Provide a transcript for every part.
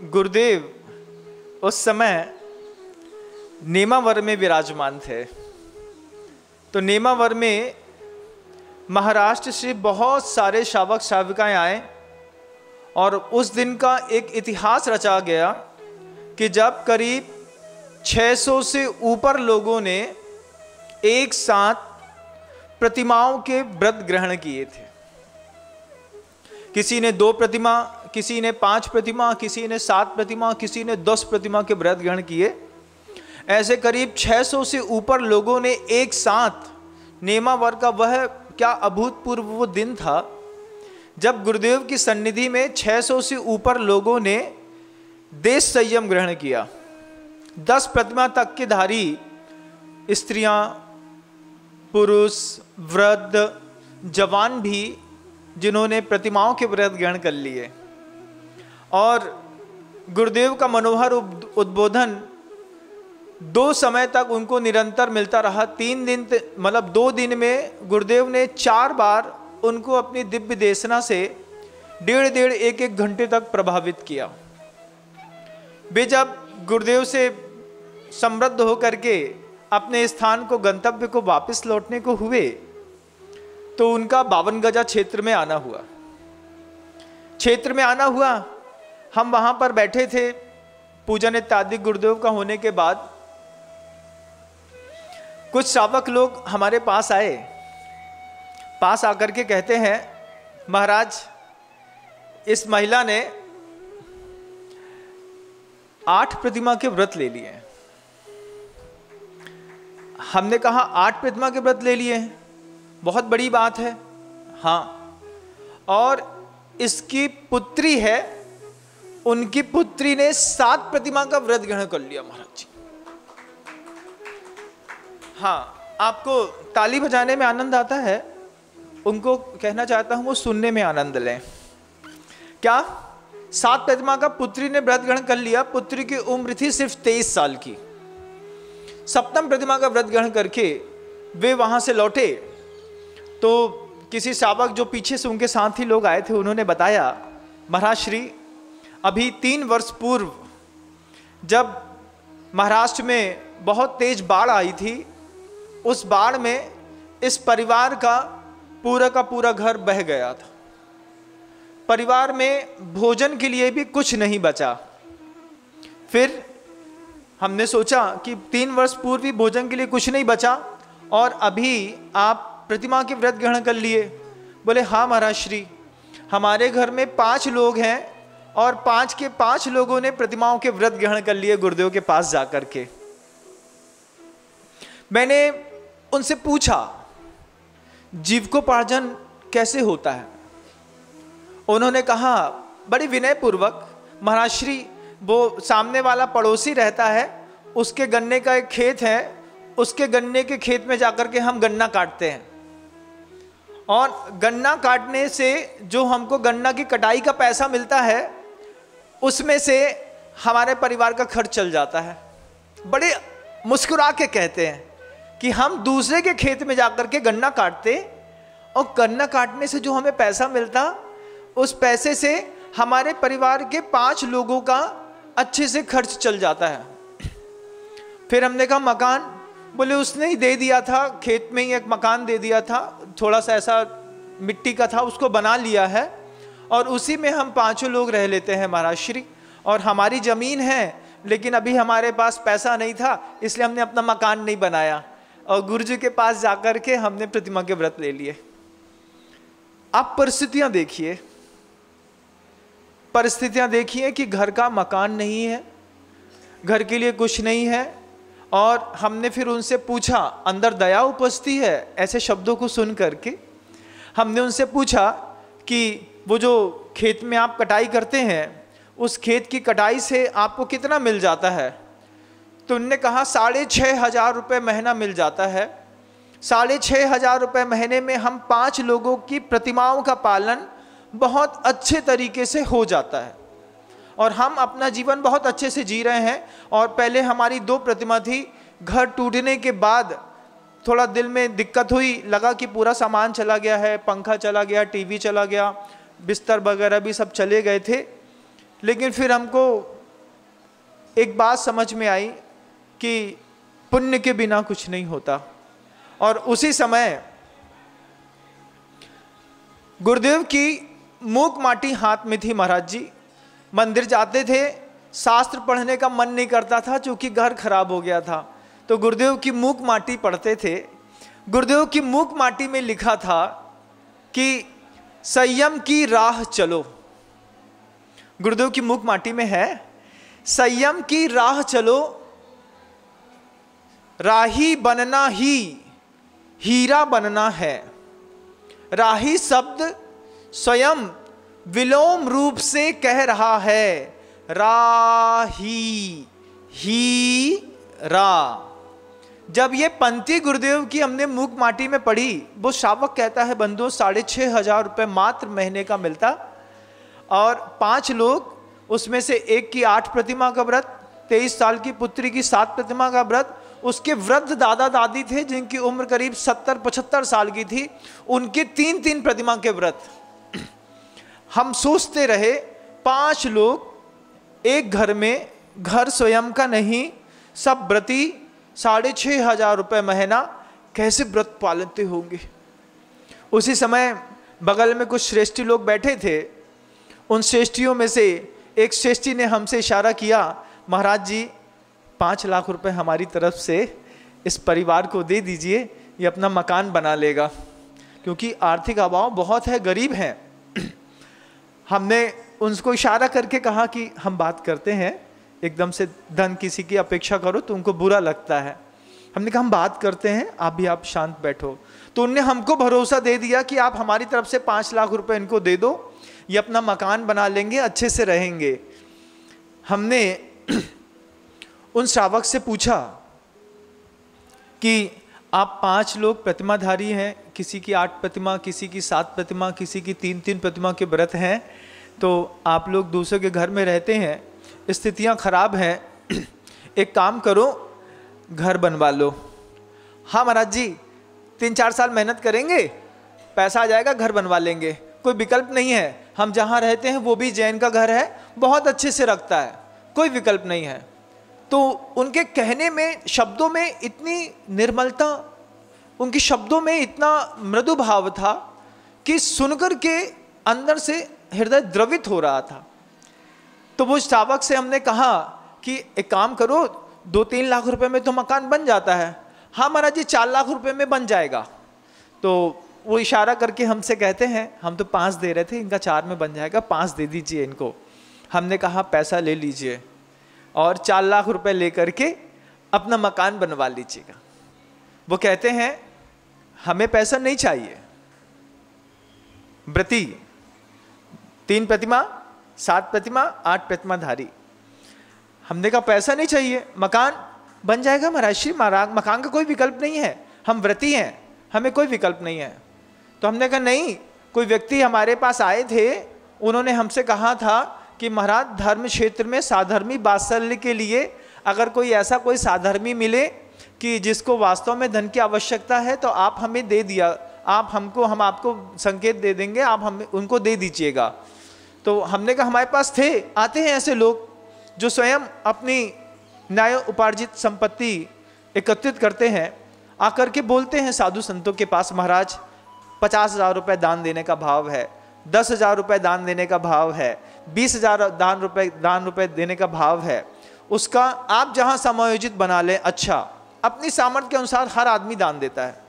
गुरुदेव उस समय नेमावर में विराजमान थे। तो नेमावर में महाराष्ट्र से बहुत सारे श्रावक श्राविकाएं आए और उस दिन का एक इतिहास रचा गया कि जब करीब 600 से ऊपर लोगों ने एक साथ प्रतिमाओं के व्रत ग्रहण किए थे। किसी ने 2 प्रतिमा, किसी ने 5 प्रतिमा, किसी ने 7 प्रतिमा, किसी ने 10 प्रतिमा के व्रत ग्रहण किए। ऐसे करीब 600 से ऊपर लोगों ने एक साथ, नेमावर का वह क्या अभूतपूर्व वो दिन था जब गुरुदेव की सन्निधि में 600 से ऊपर लोगों ने देश संयम ग्रहण किया। 10 प्रतिमा तक के धारी स्त्रियां, पुरुष, वृद्ध, जवान भी, जिन्होंने प्रतिमाओं के व्रत ग्रहण कर लिए। और गुरुदेव का मनोहर उद्बोधन 2 समय तक उनको निरंतर मिलता रहा। 3 दिन, मतलब 2 दिन में गुरुदेव ने 4 बार उनको अपनी दिव्य देशना से 1.5 1 घंटे तक प्रभावित किया। वे जब गुरुदेव से समृद्ध होकर के अपने स्थान को, गंतव्य को वापस लौटने को हुए तो उनका 52 गजा क्षेत्र में आना हुआ। हम वहां पर बैठे थे। पूजन इत्यादि गुरुदेव का होने के बाद कुछ श्रावक लोग हमारे पास आए। पास आकर के कहते हैं, महाराज इस महिला ने 8 प्रतिमा के व्रत ले लिए। हमने कहा 8 प्रतिमा के व्रत ले लिए हैं, बहुत बड़ी बात है। हाँ, और इसकी पुत्री है, उनकी पुत्री ने 7 प्रतिमा का व्रत ग्रहण कर लिया महाराज जी। हाँ, आपको ताली बजाने में आनंद आता है, उनको कहना चाहता हूं वो सुनने में आनंद लें। क्या 7 प्रतिमा का पुत्री ने व्रत ग्रहण कर लिया। पुत्री की उम्र थी सिर्फ 23 साल की। 7वीं प्रतिमा का व्रत ग्रहण करके वे वहां से लौटे तो किसी श्रावक जो पीछे से उनके साथ ही लोग आए थे, उन्होंने बताया, महाराज श्री, अभी 3 वर्ष पूर्व जब महाराष्ट्र में बहुत तेज बाढ़ आई थी, उस बाढ़ में इस परिवार का पूरा घर बह गया था। परिवार में भोजन के लिए भी कुछ नहीं बचा। फिर हमने सोचा कि 3 वर्ष पूर्व ही भोजन के लिए कुछ नहीं बचा और अभी आप प्रतिमा के व्रत ग्रहण कर लिए। बोले हाँ महाराज श्री, हमारे घर में 5 लोग हैं और 5 के 5 लोगों ने प्रतिमाओं के व्रत ग्रहण कर लिए गुरुदेव के पास जाकर के। मैंने उनसे पूछा जीविकोपार्जन कैसे होता है। उन्होंने कहा बड़ी विनय पूर्वक, महाराज श्री, वो सामने वाला पड़ोसी रहता है, उसके गन्ने का एक खेत है, उसके गन्ने के खेत में जाकर के हम गन्ना काटते हैं और गन्ना काटने से जो हमको गन्ना की कटाई का पैसा मिलता है उसमें से हमारे परिवार का खर्च चल जाता है। बड़े मुस्कुरा के कहते हैं कि हम दूसरे के खेत में जाकर के गन्ना काटते और गन्ना काटने से जो हमें पैसा मिलता, उस पैसे से हमारे परिवार के 5 लोगों का अच्छे से खर्च चल जाता है। फिर हमने कहा मकान, बोले उसने ही दे दिया था, खेत में ही एक मकान दे दिया था, थोड़ा सा ऐसा मिट्टी का था, उसको बना लिया है और उसी में हम 5 लोग रह लेते हैं महाराज श्री। और हमारी ज़मीन है लेकिन अभी हमारे पास पैसा नहीं था, इसलिए हमने अपना मकान नहीं बनाया और गुरुजी के पास जाकर के हमने प्रतिमा के व्रत ले लिए। आप परिस्थितियां देखिए कि घर का मकान नहीं है, घर के लिए कुछ नहीं है। और हमने फिर उनसे पूछा, अंदर दया उपजती है ऐसे शब्दों को सुन करके। हमने उनसे पूछा कि वो जो खेत में आप कटाई करते हैं, उस खेत की कटाई से आपको कितना मिल जाता है। तो उन्होंने कहा 6,500 रुपये महीना मिल जाता है। 6,500 रुपये महीने में हम 5 लोगों की प्रतिमाओं का पालन बहुत अच्छे तरीके से हो जाता है और हम अपना जीवन बहुत अच्छे से जी रहे हैं। और पहले हमारी 2 प्रतिमा थी, घर टूटने के बाद थोड़ा दिल में दिक्कत हुई, लगा कि पूरा सामान चला गया है, पंखा चला गया, टीवी चला गया, बिस्तर वगैरह भी सब चले गए थे। लेकिन फिर हमको एक बात समझ में आई कि पुण्य के बिना कुछ नहीं होता। और उसी समय गुरुदेव की मूक माटी हाथ में थी। महाराज जी मंदिर जाते थे, शास्त्र पढ़ने का मन नहीं करता था क्योंकि घर खराब हो गया था, तो गुरुदेव की मूक माटी पढ़ते थे। गुरुदेव की मूक माटी में लिखा था कि संयम की राह चलो। गुरुदेव की मूक माटी में है, संयम की राह चलो, राही बनना ही हीरा बनना है। राही शब्द स्वयं विलोम रूप से कह रहा है, राही ही रा। जब ये पंक्ति गुरुदेव की हमने मूक माटी में पढ़ी, वो श्रावक कहता है बंधुओं 6,500 रुपये मात्र महीने का मिलता, और 5 लोग, उसमें से एक की 8 प्रतिमा का व्रत, 23 साल की पुत्री की 7 प्रतिमा का व्रत, उसके वृद्ध दादा दादी थे जिनकी उम्र करीब 70-75 साल की थी, उनके 3-3 प्रतिमा के व्रत। हम सोचते रहे 5 लोग एक घर में, घर स्वयं का नहीं, सब व्रती 6,500 रुपये महीना, कैसे व्रत पालते होंगे। उसी समय बगल में कुछ श्रेष्ठी लोग बैठे थे। उन श्रेष्ठियों में से एक श्रेष्ठी ने हमसे इशारा किया, महाराज जी 5 लाख रुपए हमारी तरफ से इस परिवार को दे दीजिए, ये अपना मकान बना लेगा, क्योंकि आर्थिक अभाव बहुत है, गरीब हैं। हमने उनको इशारा करके कहा कि हम बात करते हैं, एकदम से धन किसी की अपेक्षा करो तो उनको बुरा लगता है। हमने कहा हम बात करते हैं, आप शांत बैठो। तो उनने हमको भरोसा दे दिया कि आप हमारी तरफ से 5 लाख रुपए इनको दे दो, ये अपना मकान बना लेंगे, अच्छे से रहेंगे। हमने उन श्रावक से पूछा कि आप 5 लोग प्रतिमाधारी हैं, किसी की 8 प्रतिमा, किसी की 7 प्रतिमा, किसी की 3-3 प्रतिमा के व्रत हैं, तो आप लोग दूसरे के घर में रहते हैं, स्थितियां खराब हैं, एक काम करो घर बनवा लो। हाँ महाराज जी 3-4 साल मेहनत करेंगे, पैसा आ जाएगा, घर बनवा लेंगे, कोई विकल्प नहीं है। हम जहाँ रहते हैं वो भी जैन का घर है, बहुत अच्छे से रखता है, कोई विकल्प नहीं है। तो उनके कहने में, शब्दों में इतनी निर्मलता, उनके शब्दों में इतना मृदु भाव था कि सुनकर के अंदर से हृदय द्रवित हो रहा था। तो वो श्रावक से हमने कहा कि एक काम करो, 2-3 लाख रुपए में तो मकान बन जाता है। हाँ महाराज जी 4 लाख रुपए में बन जाएगा। तो वो इशारा करके हमसे कहते हैं, हम तो 5 दे रहे थे, इनका 4 में बन जाएगा, 5 दे दीजिए इनको। हमने कहा पैसा ले लीजिए और 4 लाख रुपए लेकर के अपना मकान बनवा लीजिएगा। वो कहते हैं हमें पैसा नहीं चाहिए, व्रती 3 प्रतिमा, 7 प्रतिमा, 8 प्रतिमाधारी। हमने कहा पैसा नहीं चाहिए, मकान बन जाएगा महाराज श्री, मकान का कोई विकल्प नहीं है, हम व्रती हैं, हमें कोई विकल्प नहीं है। तो हमने कहा नहीं, कोई व्यक्ति हमारे पास आए थे, उन्होंने हमसे कहा था कि महाराज धर्म क्षेत्र में साधर्मी वात्सल्य के लिए अगर कोई ऐसा कोई साधर्मी मिले कि जिसको वास्तव में धन की आवश्यकता है तो आप हमें दे दिया, हम आपको संकेत दे देंगे, आप हमें उनको दे दीजिएगा। तो हमने कहा हमारे पास थे, आते हैं ऐसे लोग जो स्वयं अपनी न्याय उपार्जित संपत्ति एकत्रित करते हैं, आकर के बोलते हैं साधु संतों के पास, महाराज 50,000 रुपये दान देने का भाव है, 10,000 रुपये दान देने का भाव है, 20,000 दान रुपये देने का भाव है, उसका आप जहां समायोजित बना लें। अच्छा, अपनी सामर्थ्य के अनुसार हर आदमी दान देता है।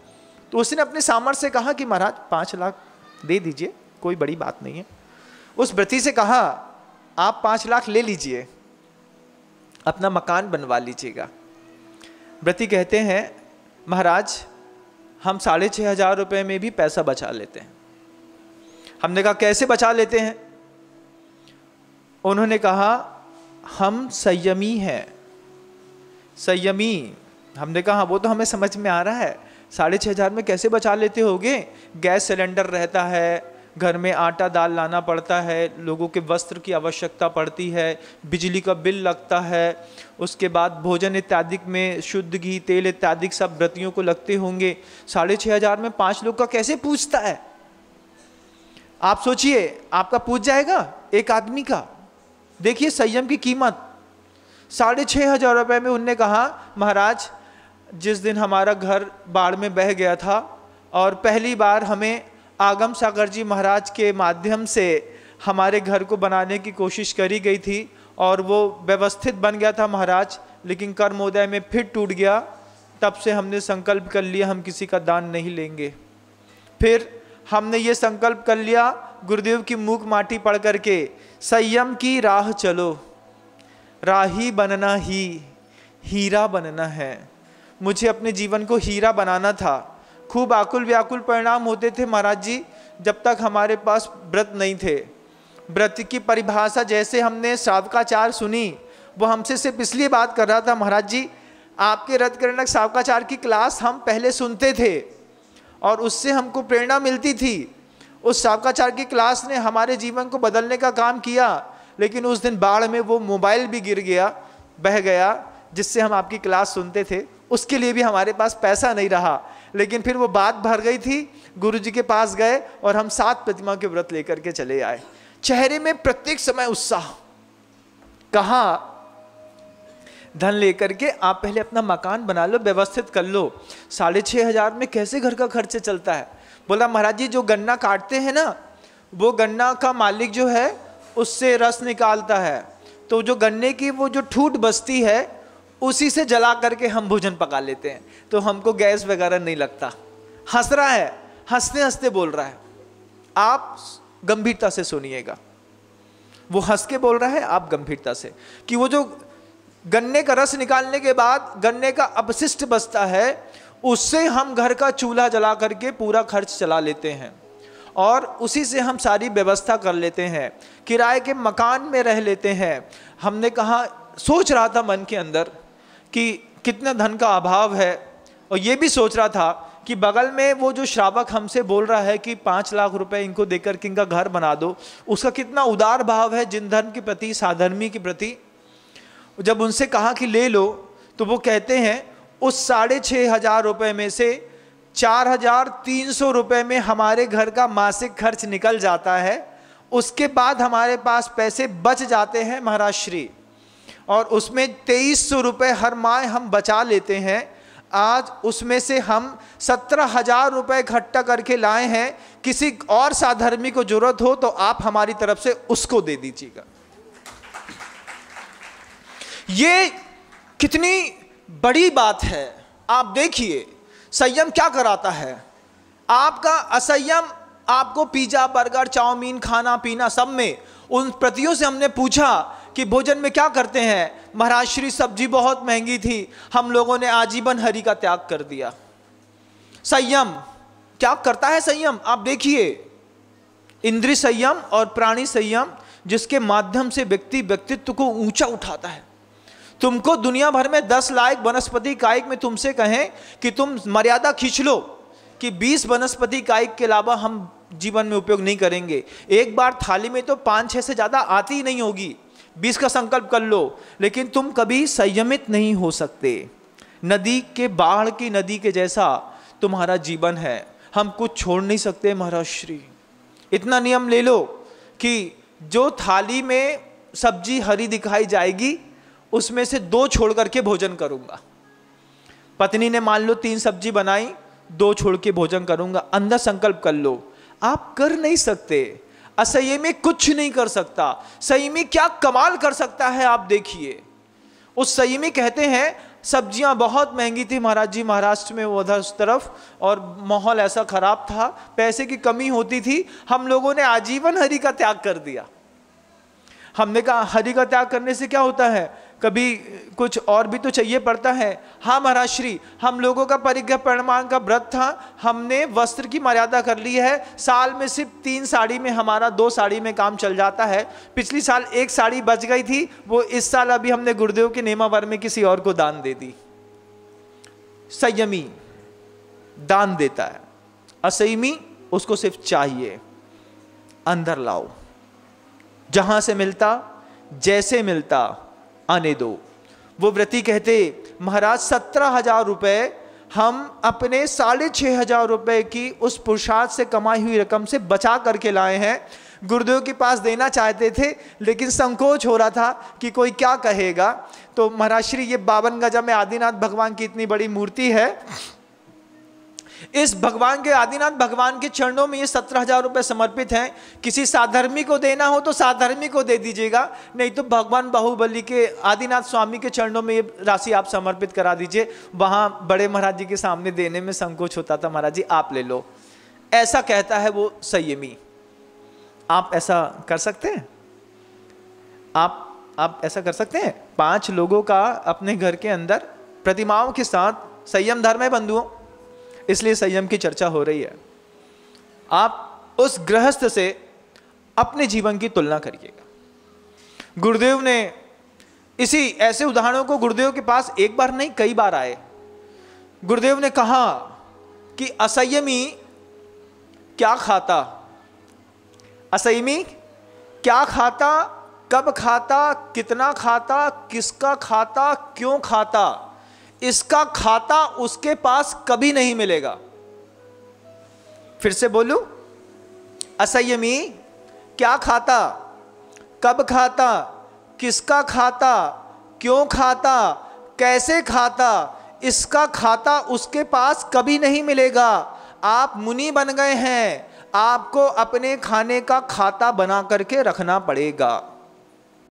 तो उसने अपने सामर्थ्य से कहा कि महाराज 5 लाख दे दीजिए, कोई बड़ी बात नहीं है। उस व्रती से कहा आप 5 लाख ले लीजिए, अपना मकान बनवा लीजिएगा। व्रती कहते हैं महाराज हम 6,500 रुपये में भी पैसा बचा लेते हैं। हमने कहा कैसे बचा लेते हैं? उन्होंने कहा हम संयमी हैं। संयमी, हमने कहा वो तो हमें समझ में आ रहा है, 6,500 में कैसे बचा लेते होगे? गैस सिलेंडर रहता है, घर में आटा दाल लाना पड़ता है, लोगों के वस्त्र की आवश्यकता पड़ती है, बिजली का बिल लगता है, उसके बाद भोजन इत्यादि में शुद्ध घी तेल इत्यादि सब व्रतियों को लगते होंगे। 6,500 में 5 लोग का कैसे पूछता है? आप सोचिए, आपका पूछ जाएगा एक आदमी का? देखिए संयम की कीमत। 6,500 रुपये में उनने कहा, महाराज जिस दिन हमारा घर बाढ़ में बह गया था और पहली बार हमें आगम सागर जी महाराज के माध्यम से हमारे घर को बनाने की कोशिश करी गई थी और वो व्यवस्थित बन गया था महाराज, लेकिन कर्मोदय में फिर टूट गया। तब से हमने संकल्प कर लिया हम किसी का दान नहीं लेंगे। फिर हमने ये संकल्प कर लिया गुरुदेव की मूक माटी पढ़ करके, संयम की राह चलो, राही बनना ही हीरा बनना है। मुझे अपने जीवन को हीरा बनाना था। खूब आकुल व्याकुल परिणाम होते थे महाराज जी जब तक हमारे पास व्रत नहीं थे। व्रत की परिभाषा जैसे हमने सावकाचार सुनी, वो हमसे सिर्फ इसलिए बात कर रहा था, महाराज जी आपके रत्नकर्णक सावकाचार की क्लास हम पहले सुनते थे और उससे हमको प्रेरणा मिलती थी। उस सावकाचार की क्लास ने हमारे जीवन को बदलने का काम किया, लेकिन उस दिन बाढ़ में वो मोबाइल भी गिर गया, बह गया, जिससे हम आपकी क्लास सुनते थे। उसके लिए भी हमारे पास पैसा नहीं रहा, लेकिन फिर वो बात भर गई थी। गुरुजी के पास गए और हम 7 प्रतिमा के व्रत लेकर के चले आए। चेहरे में प्रत्येक समय उत्साह। कहा धन लेकर के आप पहले अपना मकान बना लो, व्यवस्थित कर लो। 6,500 में कैसे घर का खर्च चलता है? बोला महाराज जी जो गन्ना काटते हैं ना, वो गन्ना का मालिक जो है उससे रस निकालता है, तो जो गन्ने की वो जो ठूट बचती है उसी से जला करके हम भोजन पका लेते हैं, तो हमको गैस वगैरह नहीं लगता। हंस रहा है, हंसते हंसते बोल रहा है। आप गंभीरता से सुनिएगा, वो हंस के बोल रहा है, आप गंभीरता से, कि वो जो गन्ने का रस निकालने के बाद गन्ने का अपशिष्ट बचता है, उससे हम घर का चूल्हा जला करके पूरा खर्च चला लेते हैं और उसी से हम सारी व्यवस्था कर लेते हैं, किराए के मकान में रह लेते हैं। हमने कहा, सोच रहा था मन के अंदर कि कितना धन का अभाव है, और ये भी सोच रहा था कि बगल में वो जो श्रावक हमसे बोल रहा है कि 5 लाख रुपए इनको देकर के इनका घर बना दो, उसका कितना उदार भाव है जिन धर्म के प्रति, साधर्मी के प्रति। जब उनसे कहा कि ले लो, तो वो कहते हैं उस 6,500 रुपये में से 4,300 रुपये में हमारे घर का मासिक खर्च निकल जाता है, उसके बाद हमारे पास पैसे बच जाते हैं महाराज श्री, और उसमें 2,300 रुपये हर माह हम बचा लेते हैं। आज उसमें से हम 17,000 रुपये इकट्ठा करके लाए हैं। किसी और साधर्मी को जरूरत हो तो आप हमारी तरफ से उसको दे दीजिएगा। ये कितनी बड़ी बात है। आप देखिए संयम क्या कराता है। आपका असंयम आपको पिज्जा बर्गर चाउमीन खाना पीना सब में, उन प्रतियों से हमने पूछा कि भोजन में क्या करते हैं, महाराज श्री सब्जी बहुत महंगी थी, हम लोगों ने आजीवन हरि का त्याग कर दिया। संयम क्या करता है? संयम आप देखिए, इंद्रिय संयम और प्राणी संयम, जिसके माध्यम से व्यक्ति व्यक्तित्व को ऊंचा उठाता है। तुमको दुनिया भर में 10 लाख वनस्पति कायिक में तुमसे कहें कि तुम मर्यादा खींच लो कि 20 वनस्पति कायिक के अलावा हम जीवन में उपयोग नहीं करेंगे। एक बार थाली में तो 5-6 से ज्यादा आती ही नहीं होगी, 20 का संकल्प कर लो, लेकिन तुम कभी संयमित नहीं हो सकते। नदी के, बाढ़ की नदी के जैसा तुम्हारा जीवन है, हम कुछ छोड़ नहीं सकते महाराज श्री। इतना नियम ले लो कि जो थाली में सब्जी हरी दिखाई जाएगी उसमें से 2 छोड़ करके भोजन करूंगा। पत्नी ने मान लो 3 सब्जी बनाई, 2 छोड़ के भोजन करूंगा। अंदर संकल्प कर लो। आप कर नहीं सकते, असंयमी कुछ नहीं कर सकता। संयमी क्या कमाल कर सकता है आप देखिए। उस संयमी कहते हैं सब्जियां बहुत महंगी थी महाराज जी महाराष्ट्र में, उधर उस तरफ, और माहौल ऐसा खराब था, पैसे की कमी होती थी, हम लोगों ने आजीवन हरि का त्याग कर दिया। हमने कहा हरि का त्याग करने से क्या होता है, कभी कुछ और भी तो चाहिए पड़ता है। हाँ महाराज श्री, हम लोगों का परिग्रह परिमाण का व्रत था, हमने वस्त्र की मर्यादा कर ली है। साल में सिर्फ 3 साड़ी में हमारा 2 साड़ी में काम चल जाता है। पिछली साल 1 साड़ी बच गई थी, वो इस साल अभी हमने गुरुदेव के नेमावर में किसी और को दान दे दी। संयमी दान देता है, असंयमी उसको सिर्फ चाहिए। अंदर लाओ, जहां से मिलता जैसे मिलता आने दो। वो व्रती कहते महाराज 17,000 रुपए हम अपने 6,500 रुपए की उस पुरुषार्थ से कमाई हुई रकम से बचा करके लाए हैं। गुरुदेव के पास देना चाहते थे, लेकिन संकोच हो रहा था कि कोई क्या कहेगा। तो महाराज श्री, ये 52 गजा में आदिनाथ भगवान की इतनी बड़ी मूर्ति है, इस भगवान के, आदिनाथ भगवान के चरणों में ये 17,000 रुपये समर्पित हैं। किसी साधर्मी को देना हो तो साधर्मी को दे दीजिएगा, नहीं तो भगवान बाहुबली के आदिनाथ स्वामी के चरणों में ये राशि आप समर्पित करा दीजिए। वहाँ बड़े महाराज जी के सामने देने में संकोच होता था, महाराज जी आप ले लो, ऐसा कहता है वो संयमी। आप ऐसा कर सकते हैं? आप ऐसा कर सकते हैं? 5 लोगों का अपने घर के अंदर प्रतिमाओं के साथ संयम धर्म है बंधुओं, इसलिए संयम की चर्चा हो रही है। आप उस गृहस्थ से अपने जीवन की तुलना करिएगा। गुरुदेव ने इसी ऐसे उदाहरणों को गुरुदेव के पास एक बार नहीं कई बार आए। गुरुदेव ने कहा कि असंयमी क्या खाता, असंयमी क्या खाता, कब खाता, कितना खाता, किसका खाता, क्यों खाता, इसका खाता उसके पास कभी नहीं मिलेगा। फिर से बोलूं, असंयमी क्या खाता, कब खाता, किसका खाता, क्यों खाता, कैसे खाता, इसका खाता उसके पास कभी नहीं मिलेगा। आप मुनि बन गए हैं, आपको अपने खाने का खाता बना करके रखना पड़ेगा।